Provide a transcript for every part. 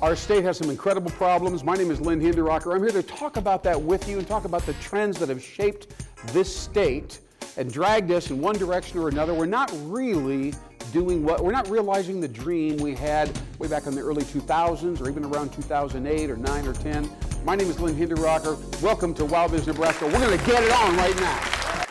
Our state has some incredible problems. My name is Lynn, Hinderaker. I'm here to talk about that with you and talk about the trends that have shaped this state and dragged us in one direction or another. We're not really we're not realizing the dream we had way back in the early 2000s or even around 2008 or 9 or 10. My name is Lynn Hinderaker. Welcome to WowBiz, Nebraska. We're going to get it on right now.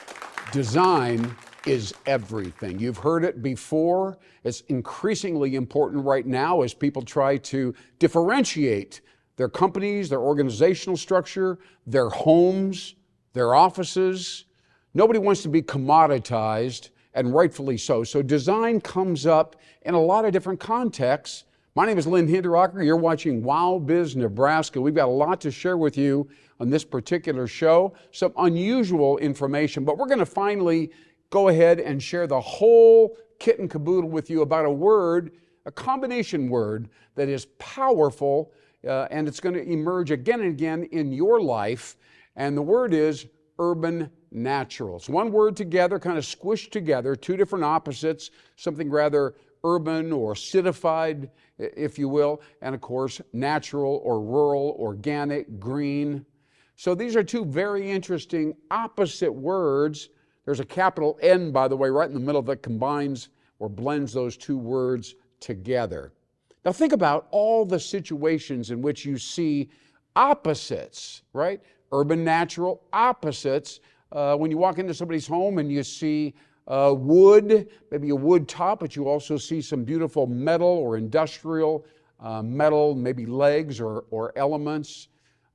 Design is everything. You've heard it before. It's increasingly important right now as people try to differentiate their companies, their organizational structure, their homes, their offices. Nobody wants to be commoditized, and rightfully so. So design comes up in a lot of different contexts. My name is Lynn Hinderaker. You're watching WowBiz Nebraska. We've got a lot to share with you on this particular show, some unusual information, but we're going to finally go ahead and share the whole kit and caboodle with you about a word, a combination word that is powerful, and it's going to emerge again and again in your life, and the word is urban naturals. One word together, kind of squished together, two different opposites, something rather urban or citified, if you will, and of course, natural or rural, organic, green. So these are two very interesting opposite words. There's a capital N, by the way, right in the middle that combines or blends those two words together. Now think about all the situations in which you see opposites, right? Urban natural opposites. When you walk into somebody's home and you see wood, maybe a wood top, but you also see some beautiful metal or industrial metal, maybe legs or elements.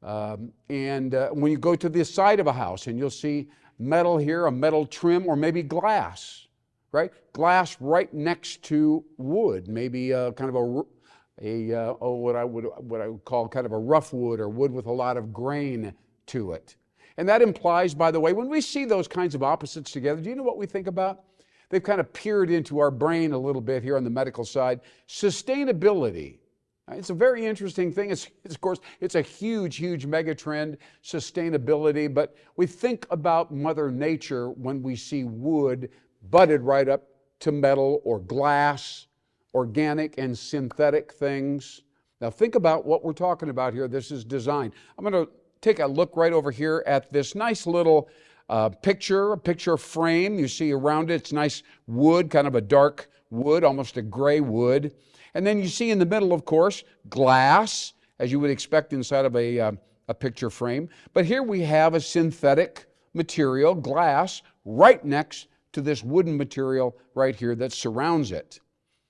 And when you go to the side of a house and you'll see metal here, a metal trim, or maybe glass, right? Glass right next to wood, maybe kind of what I would call kind of a rough wood or wood with a lot of grain to it. And that implies, by the way, when we see those kinds of opposites together, do you know what we think about? They've kind of peered into our brain a little bit here on the medical side. Sustainability. It's a very interesting thing. Of course, it's a huge mega trend, sustainability, but we think about Mother Nature when we see wood butted right up to metal or glass, organic and synthetic things. Now think about what we're talking about here. This is design. I'm going to take a look right over here at this nice little picture frame. You see around it, it's nice wood, kind of a dark wood, almost a gray wood. And then you see in the middle, of course, glass, as you would expect inside of a picture frame. But here we have a synthetic material, glass, right next to this wooden material right here that surrounds it.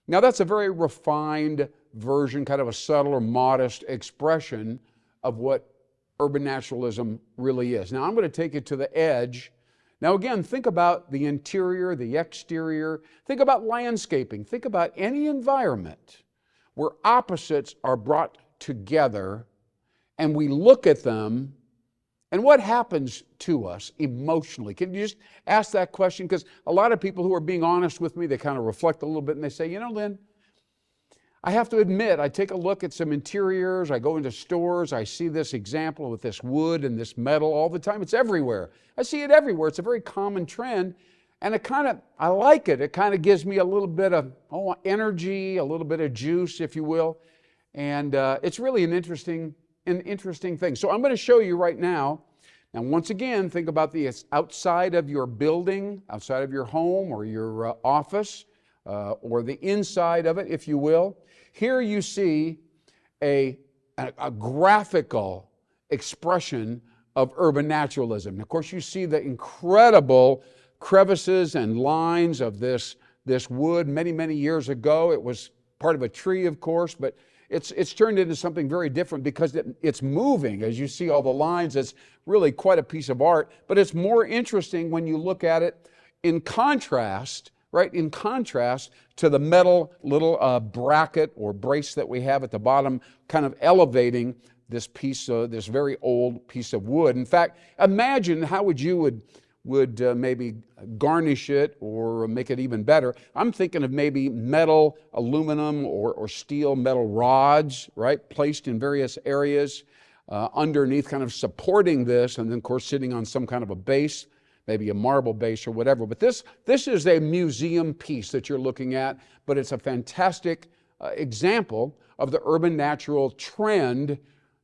Now that's a very refined version, kind of a subtle or modest expression of what urban naturalism really is. Now I'm going to take it to the edge. Now again, think about the interior, the exterior. Think about landscaping. Think about any environment where opposites are brought together and we look at them, and what happens to us emotionally? Can you just ask that question? Because a lot of people who are being honest with me, they kind of reflect a little bit and they say, you know, Lynn, I have to admit, I take a look at some interiors, I go into stores, I see this example with this wood and this metal all the time. It's everywhere. I see it everywhere. It's a very common trend, and I like it. It kind of gives me a little bit of energy, a little bit of juice, if you will, and it's really an interesting thing. So I'm going to show you right now. Now, once again, think about the outside of your building, outside of your home or your office, or the inside of it, if you will. Here you see a graphical expression of urban naturalism. And of course, you see the incredible crevices and lines of this wood. Many years ago, it was part of a tree, of course, but it's turned into something very different because it's moving. As you see all the lines, it's really quite a piece of art, but it's more interesting when you look at it in contrast, right? In contrast to the metal little bracket or brace that we have at the bottom, kind of elevating this this very old piece of wood. In fact, imagine how you would maybe garnish it or make it even better. I'm thinking of maybe metal, aluminum, or steel metal rods, right? Placed in various areas underneath, kind of supporting this, and then of course sitting on some kind of a base, maybe a marble base or whatever. But this is a museum piece that you're looking at, but it's a fantastic example of the urban natural trend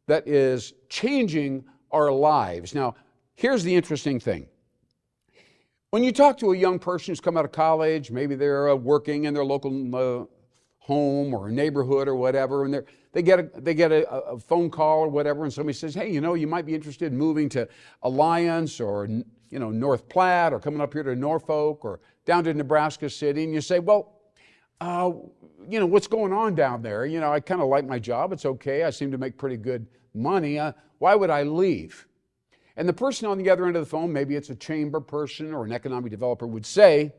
that is changing our lives. Now, here's the interesting thing. When you talk to a young person who's come out of college, maybe they're working in their local home or neighborhood or whatever, and they get a phone call or whatever, and somebody says, hey, you might be interested in moving to Alliance or North Platte, or coming up here to Norfolk or down to Nebraska City, and you say, well, what's going on down there? I kind of like my job. It's okay. I seem to make pretty good money. Why would I leave? And the person on the other end of the phone, maybe it's a chamber person or an economic developer, would say,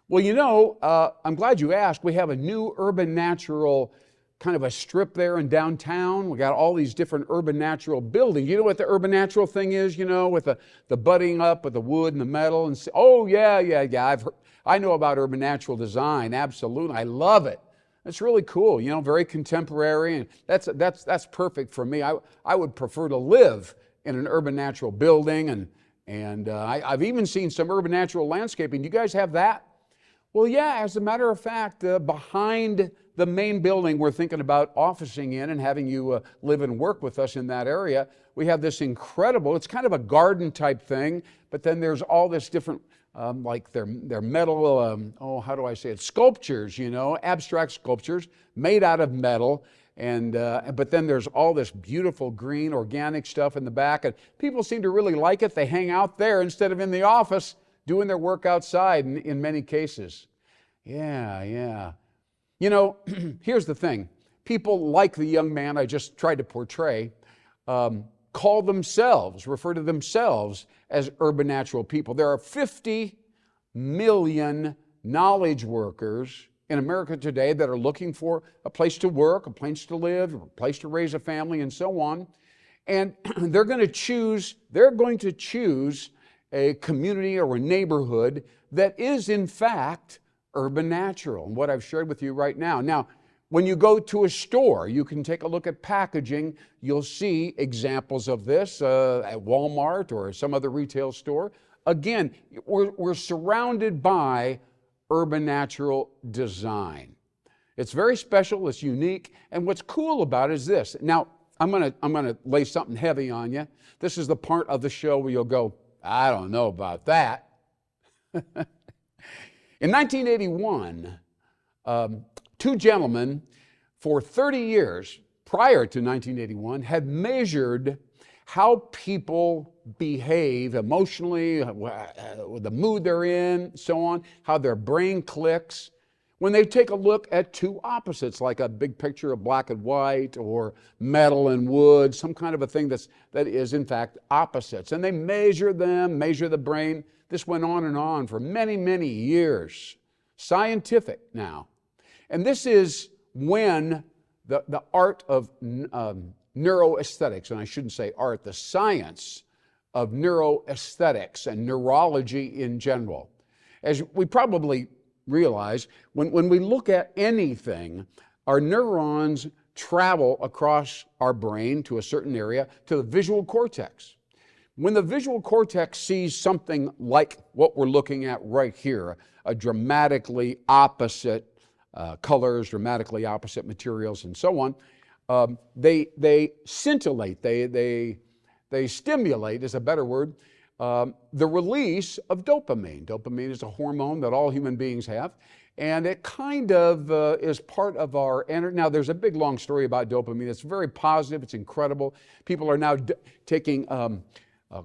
well, I'm glad you asked. We have a new urban natural kind of a strip there in downtown. We got all these different urban natural buildings. You know what the urban natural thing is, with the budding up with the wood and the metal? And oh, yeah. I know about urban natural design. Absolutely. I love it. It's really cool, very contemporary, and that's perfect for me. I would prefer to live in an urban natural building, and I've even seen some urban natural landscaping. Do you guys have that? Well, yeah, as a matter of fact, behind the main building we're thinking about officing in and having you live and work with us in that area, we have this incredible, it's kind of a garden type thing, but then there's all this different, like they're metal, how do I say it, sculptures, abstract sculptures made out of metal. And but then there's all this beautiful green organic stuff in the back, and people seem to really like it. They hang out there instead of in the office doing their work outside in many cases. Yeah. Here's the thing. People like the young man I just tried to portray refer to themselves as urban natural people. There are 50 million knowledge workers in America today that are looking for a place to work, a place to live, a place to raise a family, and so on. And they're going to choose a community or a neighborhood that is in fact urban natural, and what I've shared with you right now. Now, when you go to a store, you can take a look at packaging. You'll see examples of this at Walmart or some other retail store. Again, we're surrounded by urban natural design. It's very special, it's unique, and what's cool about it is this. Now, I'm gonna lay something heavy on you. This is the part of the show where you'll go, I don't know about that. In 1981, two gentlemen for 30 years prior to 1981 had measured how people behave emotionally, the mood they're in, so on, how their brain clicks when they take a look at two opposites, like a big picture of black and white or metal and wood, some kind of a thing that is in fact opposites. And they measure them, measure the brain. This went on and on for many, many years. Scientific now. And this is when the art of neuroaesthetics, and I shouldn't say art, the science of neuroaesthetics and neurology in general. As we probably realize, when we look at anything, our neurons travel across our brain to a certain area, to the visual cortex. When the visual cortex sees something like what we're looking at right here, a dramatically opposite colors, dramatically opposite materials, and so on, they scintillate, they stimulate, is a better word, the release of dopamine. Dopamine is a hormone that all human beings have, and it kind of is part of our energy. Now, there's a big, long story about dopamine. It's very positive. It's incredible. People are now taking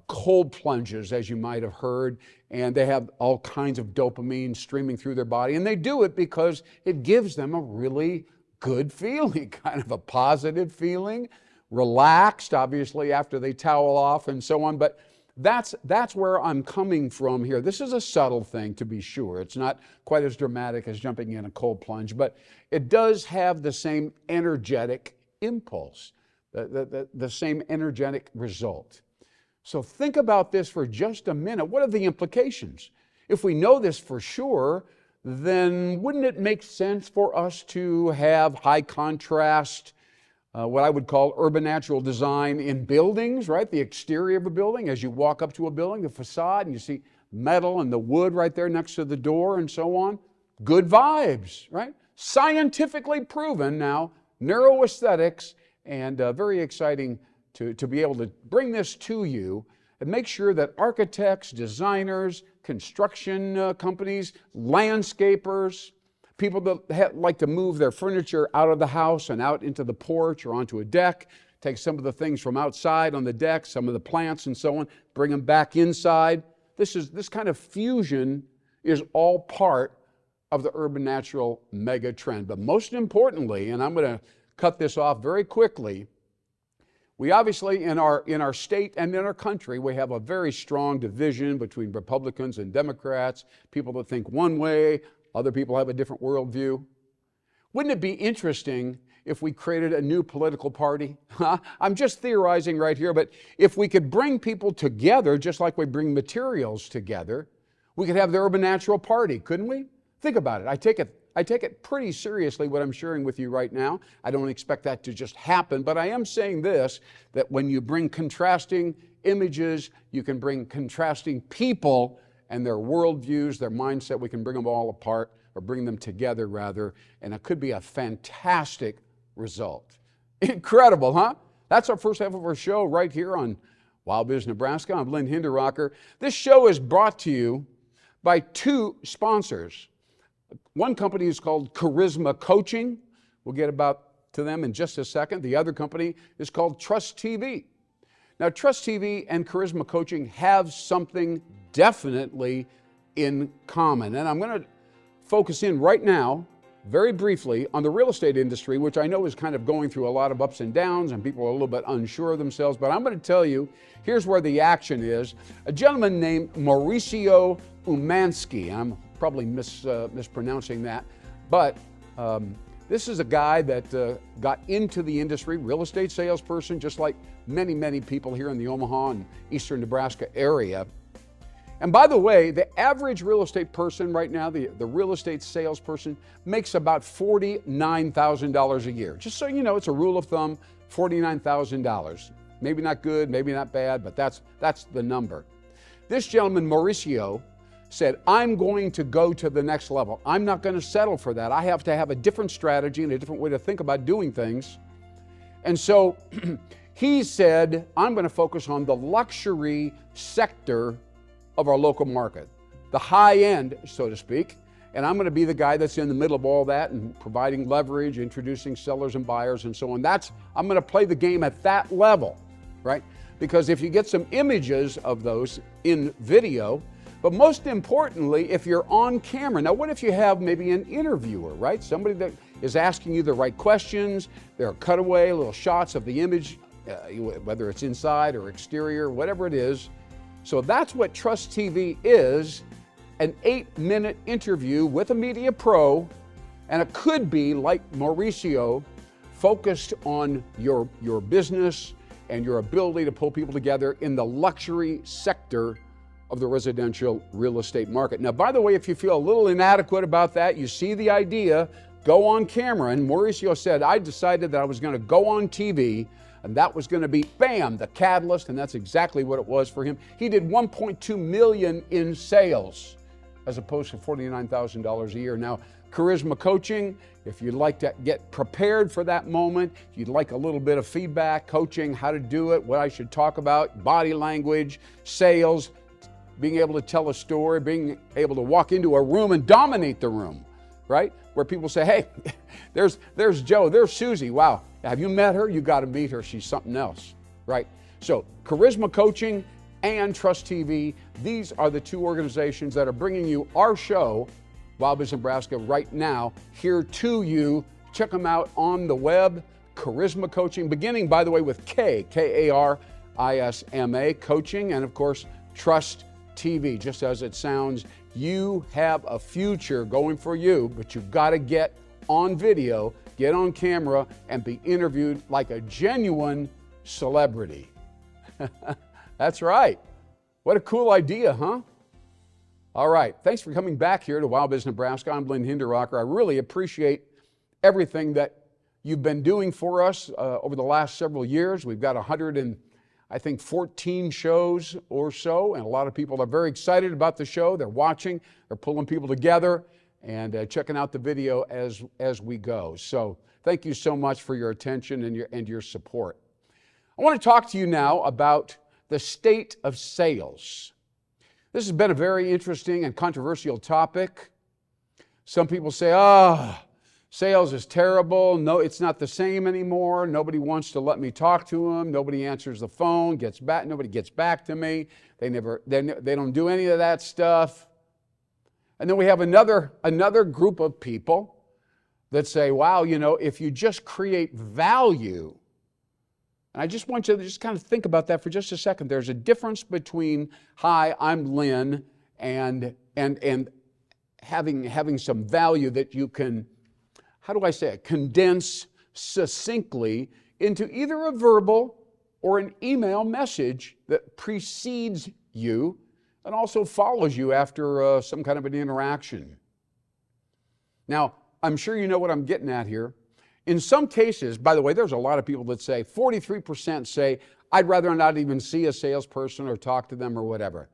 cold plunges, as you might have heard, and they have all kinds of dopamine streaming through their body, and they do it because it gives them a really good feeling, kind of a positive feeling, relaxed, obviously, after they towel off and so on. But that's where I'm coming from here. This is a subtle thing, to be sure. It's not quite as dramatic as jumping in a cold plunge, but it does have the same energetic impulse, the same energetic result. So think about this for just a minute. What are the implications? If we know this for sure, then wouldn't it make sense for us to have high contrast, what I would call urban natural design in buildings, right? The exterior of a building, as you walk up to a building, the facade, and you see metal and the wood right there next to the door and so on. good vibes, right? Scientifically proven now, neuroaesthetics, and very exciting to be able to bring this to you and make sure that architects, designers, construction companies, landscapers, people that like to move their furniture out of the house and out into the porch or onto a deck, take some of the things from outside on the deck, some of the plants and so on, bring them back inside. This kind of fusion is all part of the urban natural mega trend. But most importantly, and I'm going to cut this off very quickly, we obviously in our state and in our country, we have a very strong division between Republicans and Democrats, people that think one way, other people have a different worldview. Wouldn't it be interesting if we created a new political party? I'm just theorizing right here, but if we could bring people together, just like we bring materials together, we could have the Urban Natural Party, couldn't we? Think about it. I take it pretty seriously what I'm sharing with you right now. I don't expect that to just happen, but I am saying this, that when you bring contrasting images, you can bring contrasting people and their worldviews, their mindset, we can bring them all apart, or bring them together rather, and it could be a fantastic result. Incredible, huh? That's our first half of our show right here on WowBiz Nebraska. I'm Lynn Hinderaker. This show is brought to you by two sponsors. One company is called Charisma Coaching. We'll get to them in just a second. The other company is called Trust TV. Now, Trust TV and Charisma Coaching have something definitely in common. And I'm going to focus in right now, very briefly, on the real estate industry, which I know is kind of going through a lot of ups and downs, and people are a little bit unsure of themselves. But I'm going to tell you, here's where the action is. A gentleman named Mauricio Umansky. I'm probably mispronouncing that, but this is a guy that got into the industry, real estate salesperson, just like many, many people here in the Omaha and eastern Nebraska area. And by the way, the average real estate person right now, the real estate salesperson, makes about $49,000 a year. Just so you know, it's a rule of thumb, $49,000. Maybe not good, maybe not bad, but that's the number. This gentleman, Mauricio, said, I'm going to go to the next level. I'm not going to settle for that. I have to have a different strategy and a different way to think about doing things. And so he said, I'm going to focus on the luxury sector of our local market, the high end, so to speak. And I'm going to be the guy that's in the middle of all that and providing leverage, introducing sellers and buyers and so on. I'm going to play the game at that level, right? Because if you get some images of those in video, but most importantly, if you're on camera. Now, what if you have maybe an interviewer, right? Somebody that is asking you the right questions. There are cutaway little shots of the image, whether it's inside or exterior, whatever it is. So that's what Trust TV is, an 8-minute interview with a media pro, and it could be, like Mauricio, focused on your business and your ability to pull people together in the luxury sector of the residential real estate market. Now, by the way, if you feel a little inadequate about that, you see the idea, go on camera. And Mauricio said, I decided that I was going to go on TV, and that was going to be, bam, the catalyst, and that's exactly what it was for him. He did $1.2 million in sales, as opposed to $49,000 a year. Now, Charisma Coaching, if you'd like to get prepared for that moment, if you'd like a little bit of feedback, coaching, how to do it, what I should talk about, body language, sales, being able to tell a story, being able to walk into a room and dominate the room, right? Where people say, hey, there's Joe, there's Susie. Wow, have you met her? You got to meet her. She's something else, right? So Charisma Coaching and Trust TV, these are the two organizations that are bringing you our show, WowBiz Nebraska, right now, here to you. Check them out on the web, Charisma Coaching, beginning, by the way, with K-A-R-I-S-M-A, coaching, and of course, Trust TV, just as it sounds. You have a future going for you, but you've got to get on video, get on camera, and be interviewed like a genuine celebrity. That's right. What a cool idea, huh? All right. Thanks for coming back here to WowBiz Nebraska. I'm Lynn Hinderaker. I really appreciate everything that you've been doing for us over the last several years. We've got 14 shows or so, and a lot of people are very excited about the show. They're watching, they're pulling people together, and checking out the video as we go. So thank you so much for your attention and your support. I want to talk to you now about the state of sales. This has been a very interesting and controversial topic. Some people say, sales is terrible. No, it's not the same anymore. Nobody wants to let me talk to them. Nobody answers the phone, nobody gets back to me. They don't do any of that stuff. And then we have another group of people that say, wow, if you just create value. And I just want you to just kind of think about that for just a second. There's a difference between, hi, I'm Lynn, and having some value that you can, how do I say it, condense succinctly into either a verbal or an email message that precedes you and also follows you after some kind of an interaction. Now, I'm sure you know what I'm getting at here. In some cases, by the way, there's a lot of people that say, 43% say, I'd rather not even see a salesperson or talk to them or whatever.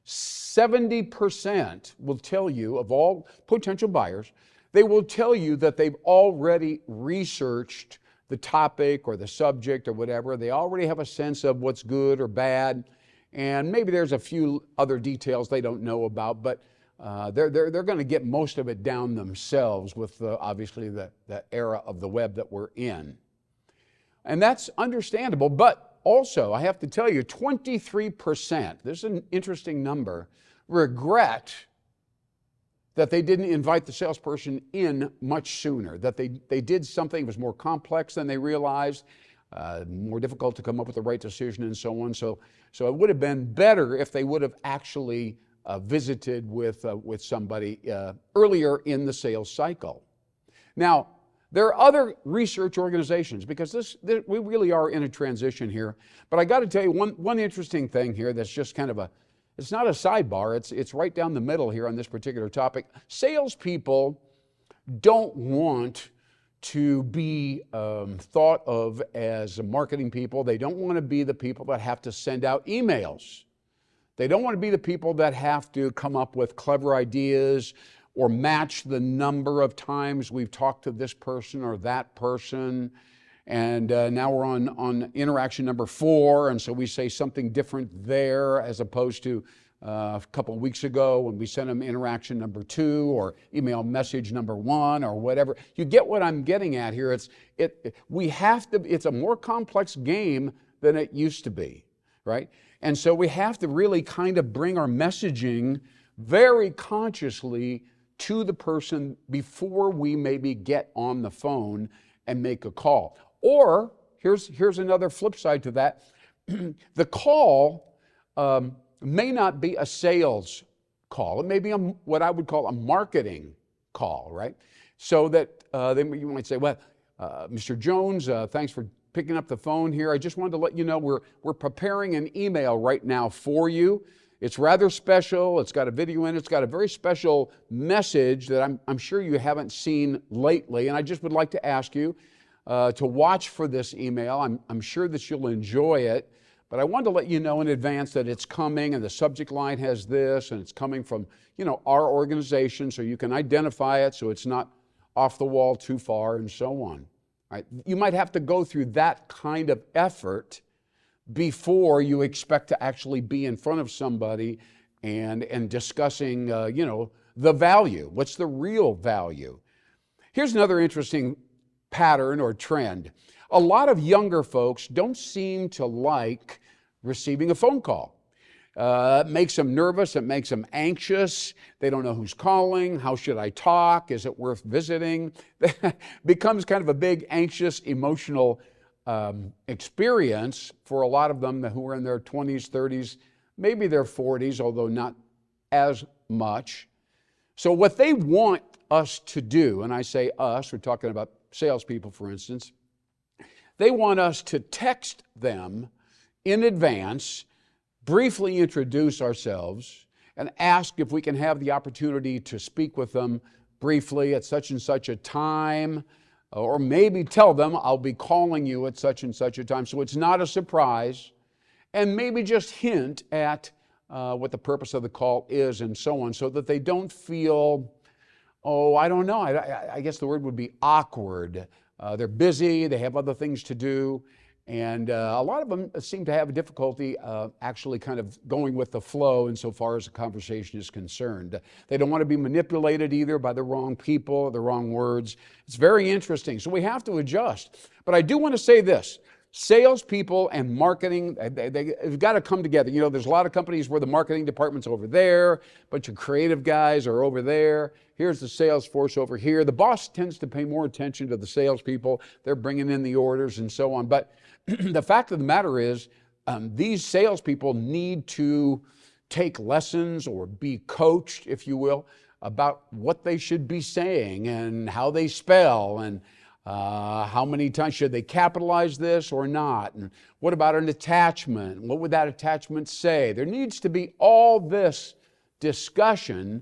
70% will tell you, of all potential buyers, they will tell you that they've already researched the topic or the subject or whatever. They already have a sense of what's good or bad. And maybe there's a few other details they don't know about, but they're going to get most of it down themselves with obviously the era of the web that we're in. And that's understandable, but also I have to tell you, 23%, this is an interesting number, regret that they didn't invite the salesperson in much sooner, that they did something that was more complex than they realized, more difficult to come up with the right decision and so on. So it would have been better if they would have actually visited with somebody earlier in the sales cycle. Now, there are other research organizations, because we really are in a transition here. But I got to tell you one interesting thing here that's just kind of it's not a sidebar, it's right down the middle here on this particular topic. Salespeople don't want to be thought of as marketing people. They don't want to be the people that have to send out emails. They don't want to be the people that have to come up with clever ideas or match the number of times we've talked to this person or that person. And now we're on interaction number 4, and so we say something different there as opposed to a couple of weeks ago when we sent them interaction number 2 or email message number 1 or whatever. You get what I'm getting at here. It's a more complex game than it used to be, right? And so we have to really kind of bring our messaging very consciously to the person before we maybe get on the phone and make a call. Or here's another flip side to that. The call may not be a sales call. It may be what I would call a marketing call, right? So that you might say, well, Mr. Jones, thanks for picking up the phone here. I just wanted to let you know we're preparing an email right now for you. It's rather special. It's got a video in it. It's got a very special message that I'm sure you haven't seen lately. And I just would like to ask you to watch for this email. I'm sure that you'll enjoy it. But I wanted to let you know in advance that it's coming, and the subject line has this, and it's coming from, our organization, so you can identify it so it's not off the wall too far and so on. Right? You might have to go through that kind of effort before you expect to actually be in front of somebody and discussing, the value. What's the real value? Here's another interesting pattern or trend. A lot of younger folks don't seem to like receiving a phone call. It makes them nervous. It makes them anxious. They don't know who's calling. How should I talk? Is it worth visiting? Becomes kind of a big, anxious, emotional experience for a lot of them who are in their 20s, 30s, maybe their 40s, although not as much. So what they want us to do, and I say us, we're talking about salespeople, for instance, they want us to text them in advance, briefly introduce ourselves, and ask if we can have the opportunity to speak with them briefly at such and such a time, or maybe tell them I'll be calling you at such and such a time, so it's not a surprise, and maybe just hint at what the purpose of the call is and so on, so that they don't feel Oh, I don't know. I guess the word would be awkward. They're busy, they have other things to do, and a lot of them seem to have difficulty actually kind of going with the flow insofar as the conversation is concerned. They don't want to be manipulated either by the wrong people, the wrong words. It's very interesting. So we have to adjust. But I do want to say this. Salespeople and marketing, they've got to come together. You know, there's a lot of companies where the marketing department's over there, a bunch of creative guys are over there. Here's the sales force over here. The boss tends to pay more attention to the salespeople. They're bringing in the orders and so on. But the fact of the matter is, these salespeople need to take lessons or be coached, if you will, about what they should be saying and how they spell and how many times should they capitalize this or not? And what about an attachment? What would that attachment say? There needs to be all this discussion,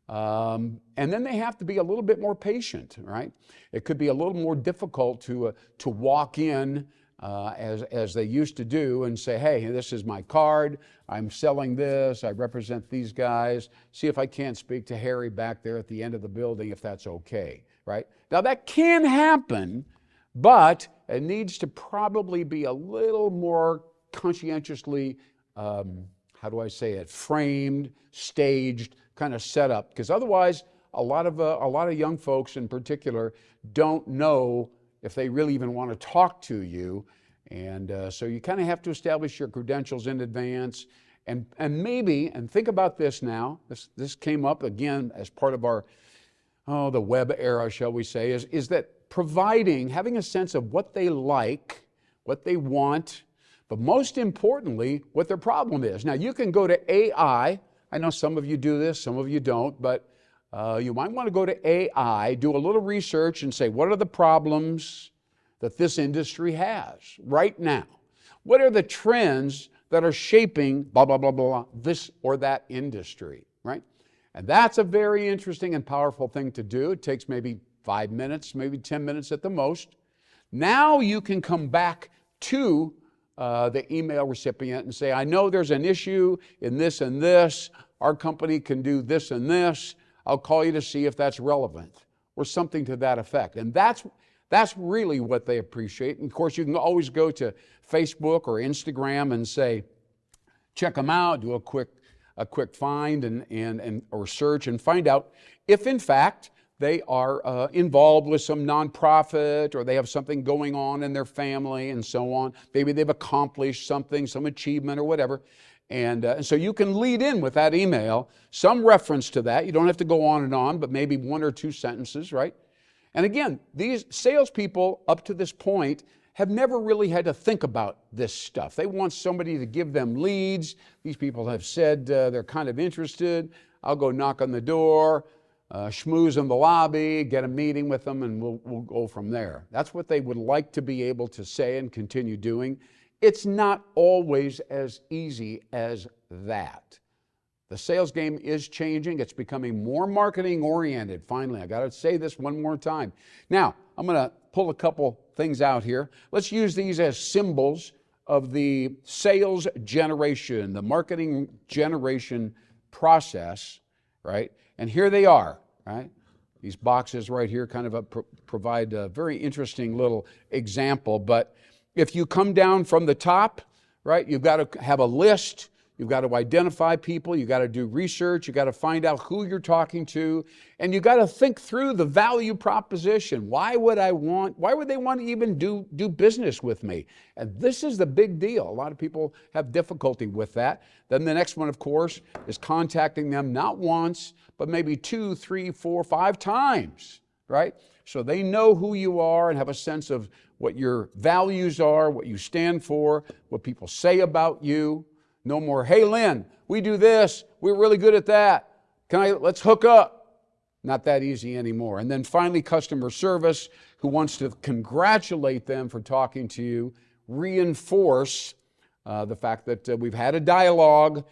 and then they have to be a little bit more patient, right? It could be a little more difficult to walk in as they used to do and say, hey, this is my card, I'm selling this, I represent these guys, see if I can't speak to Harry back there at the end of the building if that's okay, right? Now that can happen, but it needs to probably be a little more conscientiously, framed, staged, kind of set up, because otherwise a lot of young folks in particular don't know if they really even want to talk to you. And so you kind of have to establish your credentials in advance. And think about this now, this came up again as part of our, the web era, shall we say, is that having a sense of what they like, what they want, but most importantly, what their problem is. Now you can go to AI. I know some of you do this, some of you don't, but you might want to go to AI, do a little research and say, what are the problems that this industry has right now? What are the trends that are shaping blah, blah, blah, blah, this or that industry, right? And that's a very interesting and powerful thing to do. It takes maybe 5 minutes, maybe 10 minutes at the most. Now you can come back to the email recipient and say, I know there's an issue in this and this. Our company can do this and this. I'll call you to see if that's relevant, or something to that effect. And that's really what they appreciate. And of course, you can always go to Facebook or Instagram and say, check them out, do a quick find or search and find out if in fact they are involved with some nonprofit, or they have something going on in their family and so on. Maybe they've accomplished something, some achievement or whatever. And so you can lead in with that email, some reference to that. You don't have to go on and on, but maybe 1 or 2 sentences, right? And again, these salespeople up to this point have never really had to think about this stuff. They want somebody to give them leads. These people have said they're kind of interested. I'll go knock on the door, schmooze in the lobby, get a meeting with them, and we'll go from there. That's what they would like to be able to say and continue doing. It's not always as easy as that. The sales game is changing. It's becoming more marketing oriented. Finally, I got to say this one more time. Now, I'm going to pull a couple things out here. Let's use these as symbols of the sales generation, the marketing generation process, right? And here they are, right? These boxes right here kind of provide a very interesting little example. But if you come down from the top, right, you've got to have a list. You've got to identify people, you've got to do research, you've got to find out who you're talking to, and you've got to think through the value proposition. Why would they want to even do business with me? And this is the big deal. A lot of people have difficulty with that. Then the next one, of course, is contacting them not once, but maybe 2, 3, 4, 5 times, right? So they know who you are and have a sense of what your values are, what you stand for, what people say about you. No more, hey, Lynn, we do this. We're really good at that. Let's hook up. Not that easy anymore. And then finally, customer service, who wants to congratulate them for talking to you, reinforce the fact that we've had a dialogue,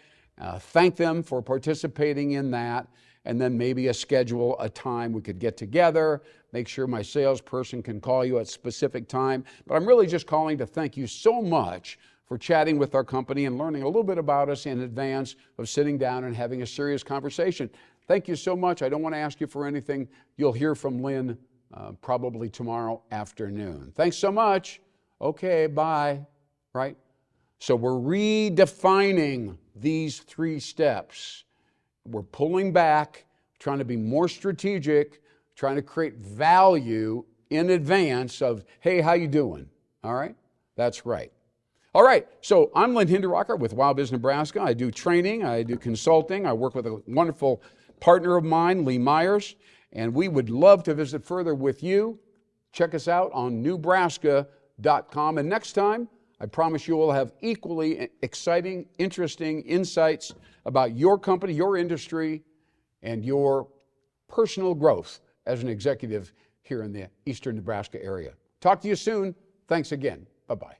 thank them for participating in that, and then maybe schedule a time we could get together, make sure my salesperson can call you at a specific time. But I'm really just calling to thank you so much for chatting with our company and learning a little bit about us in advance of sitting down and having a serious conversation. Thank you so much. I don't want to ask you for anything. You'll hear from Lynn probably tomorrow afternoon. Thanks so much. Okay, bye. Right? So we're redefining these 3 steps. We're pulling back, trying to be more strategic, trying to create value in advance of, hey, how you doing? All right? That's right. All right, so I'm Lynn Hinderaker with WowBiz Nebraska. I do training, I do consulting. I work with a wonderful partner of mine, Lee Myers, and we would love to visit further with you. Check us out on newbraska.com. And next time, I promise you will have equally exciting, interesting insights about your company, your industry, and your personal growth as an executive here in the eastern Nebraska area. Talk to you soon. Thanks again. Bye-bye.